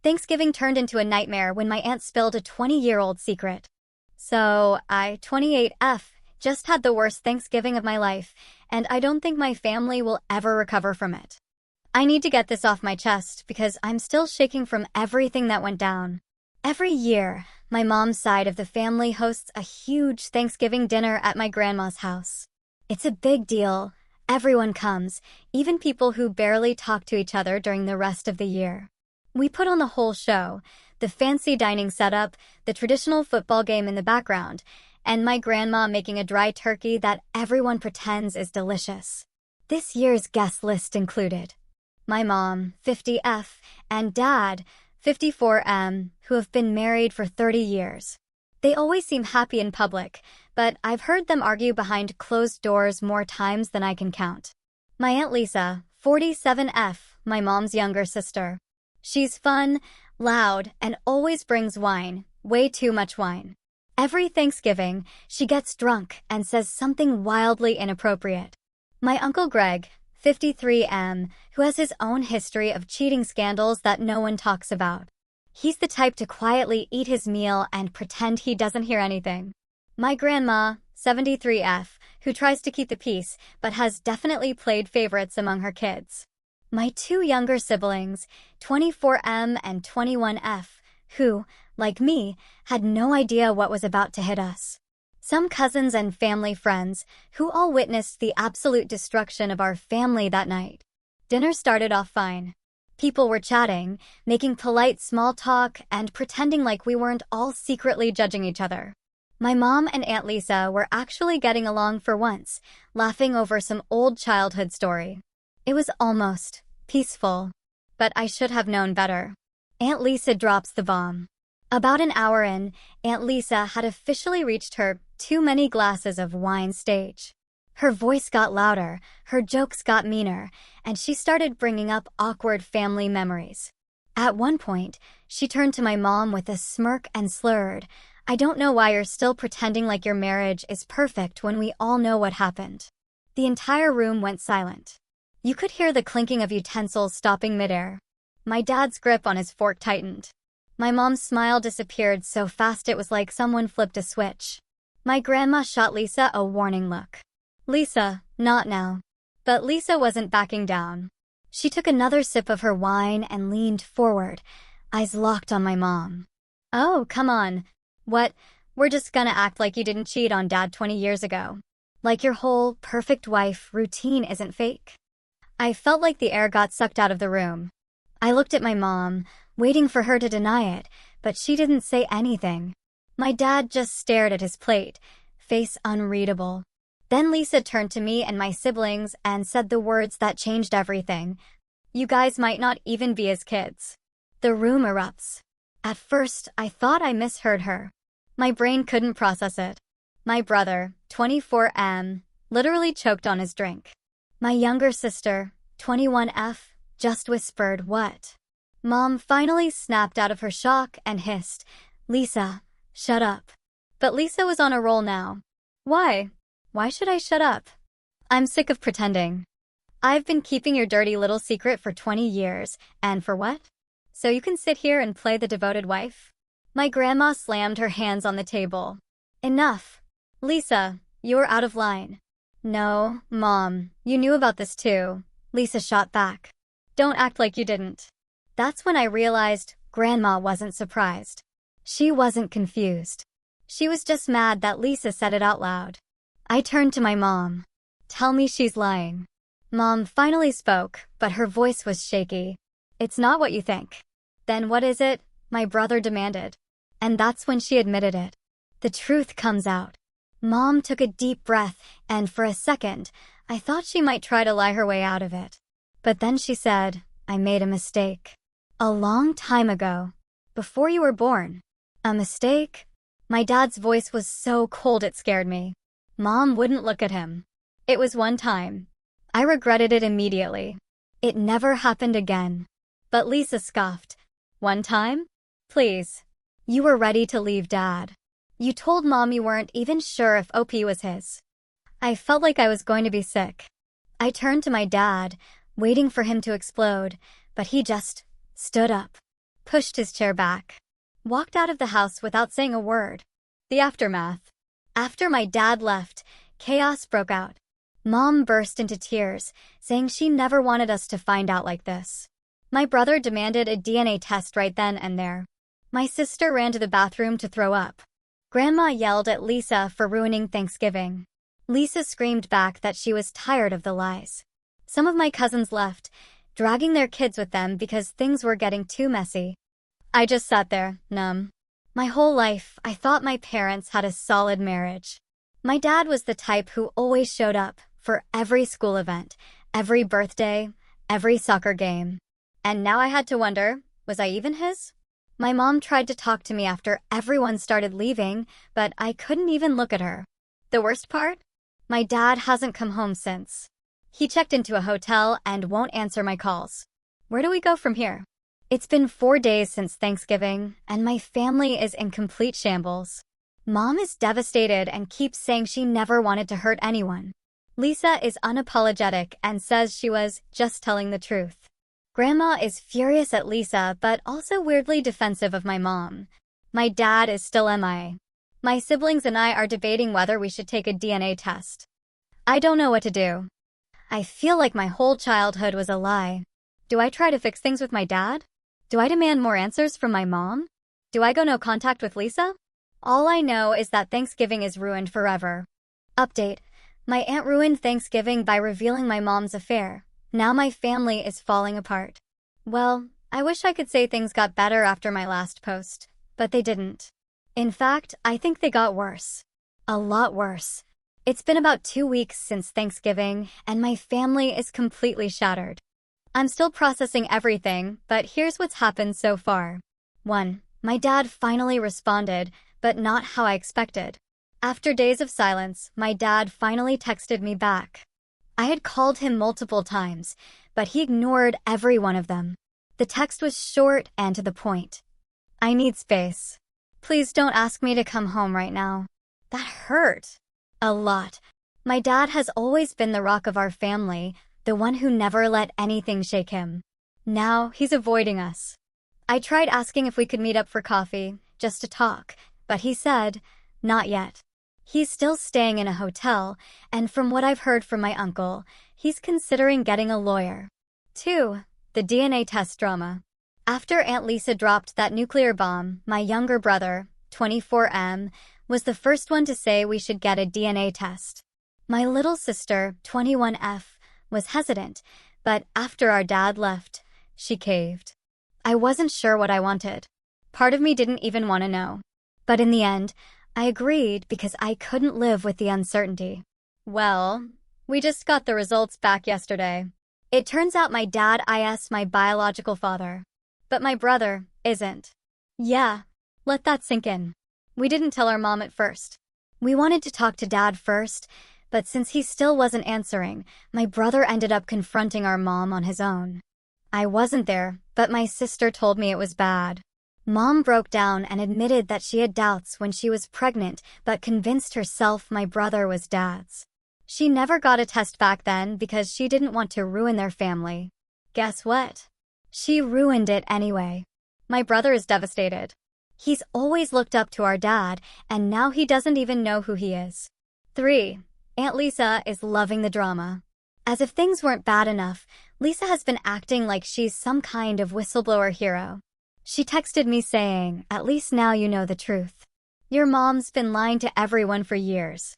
Thanksgiving turned into a nightmare when my aunt spilled a 20-year-old secret. So, I, 28F, just had the worst Thanksgiving of my life, and I don't think my family will ever recover from it. I need to get this off my chest because I'm still shaking from everything that went down. Every year, my mom's side of the family hosts a huge Thanksgiving dinner at my grandma's house. It's a big deal. Everyone comes, even people who barely talk to each other during the rest of the year. We put on the whole show, the fancy dining setup, the traditional football game in the background, and my grandma making a dry turkey that everyone pretends is delicious. This year's guest list included my mom, 50F, and dad, 54M, who have been married for 30 years. They always seem happy in public, but I've heard them argue behind closed doors more times than I can count. My Aunt Lisa, 47F, my mom's younger sister. She's fun, loud, and always brings wine, way too much wine. Every Thanksgiving, she gets drunk and says something wildly inappropriate. My Uncle Greg, 53M, who has his own history of cheating scandals that no one talks about. He's the type to quietly eat his meal and pretend he doesn't hear anything. My grandma, 73F, who tries to keep the peace but has definitely played favorites among her kids. My two younger siblings, 24M and 21F, who, like me, had no idea what was about to hit us. Some cousins and family friends, who all witnessed the absolute destruction of our family that night. Dinner started off fine. People were chatting, making polite small talk, and pretending like we weren't all secretly judging each other. My mom and Aunt Lisa were actually getting along for once, laughing over some old childhood story. It was almost peaceful, but I should have known better. Aunt Lisa drops the bomb. About an hour in, Aunt Lisa had officially reached her too many glasses of wine stage. Her voice got louder, her jokes got meaner, and she started bringing up awkward family memories. At one point, she turned to my mom with a smirk and slurred, "I don't know why you're still pretending like your marriage is perfect when we all know what happened." The entire room went silent. You could hear the clinking of utensils stopping midair. My dad's grip on his fork tightened. My mom's smile disappeared so fast it was like someone flipped a switch. My grandma shot Lisa a warning look. "Lisa, not now." But Lisa wasn't backing down. She took another sip of her wine and leaned forward, eyes locked on my mom. "Oh, come on. What? We're just gonna act like you didn't cheat on Dad 20 years ago. Like your whole perfect wife routine isn't fake." I felt like the air got sucked out of the room. I looked at my mom, waiting for her to deny it, but she didn't say anything. My dad just stared at his plate, face unreadable. Then Lisa turned to me and my siblings and said the words that changed everything. "You guys might not even be as kids." The room erupts. At first, I thought I misheard her. My brain couldn't process it. My brother, 24M, literally choked on his drink. My younger sister, 21F, just whispered, "What?" Mom finally snapped out of her shock and hissed, "Lisa, shut up." But Lisa was on a roll now. Why? Why should I shut up? I'm sick of pretending. I've been keeping your dirty little secret for 20 years, and for what? So you can sit here and play the devoted wife? My grandma slammed her hands on the table. "Enough. Lisa, you're out of line." "No, Mom, you knew about this too," Lisa shot back. "Don't act like you didn't." That's when I realized Grandma wasn't surprised. She wasn't confused. She was just mad that Lisa said it out loud. I turned to my mom. "Tell me she's lying." Mom finally spoke, but her voice was shaky. "It's not what you think." "Then what is it?" my brother demanded. And that's when she admitted it. The truth comes out. Mom took a deep breath, and for a second, I thought she might try to lie her way out of it. But then she said, "I made a mistake. A long time ago. Before you were born." "A mistake?" My dad's voice was so cold it scared me. Mom wouldn't look at him. "It was one time. I regretted it immediately. It never happened again." But Lisa scoffed. "One time? Please. You were ready to leave Dad. You told Mom you weren't even sure if OP was his." I felt like I was going to be sick. I turned to my dad, waiting for him to explode, but he just stood up. pushed his chair back, walked out of the house without saying a word. The aftermath. After my dad left, chaos broke out. Mom burst into tears, saying she never wanted us to find out like this. My brother demanded a DNA test right then and there. My sister ran to the bathroom to throw up. Grandma yelled at Lisa for ruining Thanksgiving. Lisa screamed back that she was tired of the lies. Some of my cousins left, dragging their kids with them because things were getting too messy. I just sat there, numb. My whole life, I thought my parents had a solid marriage. My dad was the type who always showed up for every school event, every birthday, every soccer game. And now I had to wonder, was I even his? My mom tried to talk to me after everyone started leaving, but I couldn't even look at her. The worst part? My dad hasn't come home since. He checked into a hotel and won't answer my calls. Where do we go from here? It's been 4 days since Thanksgiving, and my family is in complete shambles. Mom is devastated and keeps saying she never wanted to hurt anyone. Lisa is unapologetic and says she was just telling the truth. Grandma is furious at Lisa, but also weirdly defensive of my mom. My dad is still MIA. My siblings and I are debating whether we should take a DNA test. I don't know what to do. I feel like my whole childhood was a lie. Do I try to fix things with my dad? Do I demand more answers from my mom? Do I go no contact with Lisa? All I know is that Thanksgiving is ruined forever. Update. My aunt ruined Thanksgiving by revealing my mom's affair. Now my family is falling apart. Well, I wish I could say things got better after my last post, but they didn't. In fact, I think they got worse. A lot worse. It's been about 2 weeks since Thanksgiving, and my family is completely shattered. I'm still processing everything, but here's what's happened so far. 1. My dad finally responded, but not how I expected. After days of silence, my dad finally texted me back. I had called him multiple times, but he ignored every one of them. The text was short and to the point. I need space. Please don't ask me to come home right now. That hurt. A lot. My dad has always been the rock of our family, the one who never let anything shake him. Now he's avoiding us. I tried asking if we could meet up for coffee, just to talk, but he said, not yet. He's still staying in a hotel, and from what I've heard from my uncle, he's considering getting a lawyer. 2. The DNA test drama. After Aunt Lisa dropped that nuclear bomb, my younger brother, 24M, was the first one to say we should get a DNA test. My little sister, 21F, was hesitant, but after our dad left, she caved. I wasn't sure what I wanted. Part of me didn't even want to know. But in the end, I agreed because I couldn't live with the uncertainty. Well, we just got the results back yesterday. It turns out my dad is my biological father. But my brother isn't. Yeah, let that sink in. We didn't tell our mom at first. We wanted to talk to dad first, but since he still wasn't answering, my brother ended up confronting our mom on his own. I wasn't there, but my sister told me it was bad. Mom broke down and admitted that she had doubts when she was pregnant, but convinced herself my brother was dad's. She never got a test back then because she didn't want to ruin their family. Guess what? She ruined it anyway. My brother is devastated. He's always looked up to our dad, and now he doesn't even know who he is. 3. Aunt Lisa is loving the drama. As if things weren't bad enough, Lisa has been acting like she's some kind of whistleblower hero. She texted me saying, "At least now you know the truth. Your mom's been lying to everyone for years."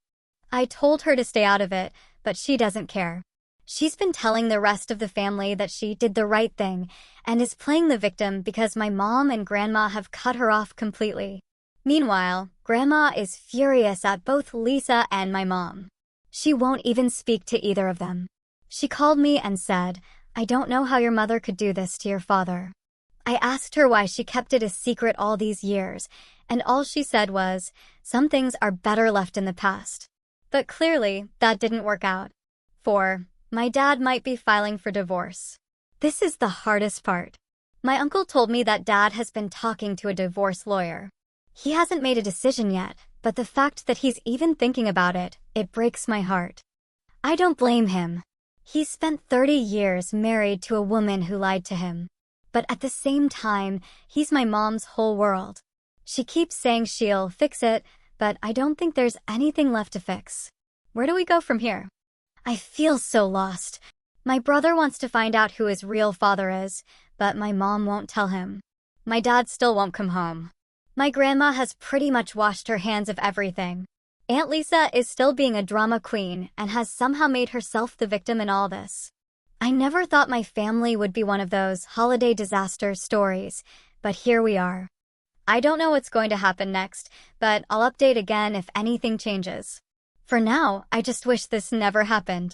I told her to stay out of it, but she doesn't care. She's been telling the rest of the family that she did the right thing and is playing the victim because my mom and grandma have cut her off completely. Meanwhile, grandma is furious at both Lisa and my mom. She won't even speak to either of them. She called me and said, "I don't know how your mother could do this to your father." I asked her why she kept it a secret all these years, and all she said was, "Some things are better left in the past." But clearly, that didn't work out. 4. My dad might be filing for divorce. This is the hardest part. My uncle told me that dad has been talking to a divorce lawyer. He hasn't made a decision yet, but the fact that he's even thinking about it, it breaks my heart. I don't blame him. He spent 30 years married to a woman who lied to him. But at the same time, he's my mom's whole world. She keeps saying she'll fix it, but I don't think there's anything left to fix. Where do we go from here? I feel so lost. My brother wants to find out who his real father is, but my mom won't tell him. My dad still won't come home. My grandma has pretty much washed her hands of everything. Aunt Lisa is still being a drama queen and has somehow made herself the victim in all this. I never thought my family would be one of those holiday disaster stories, but here we are. I don't know what's going to happen next, but I'll update again if anything changes. For now, I just wish this never happened.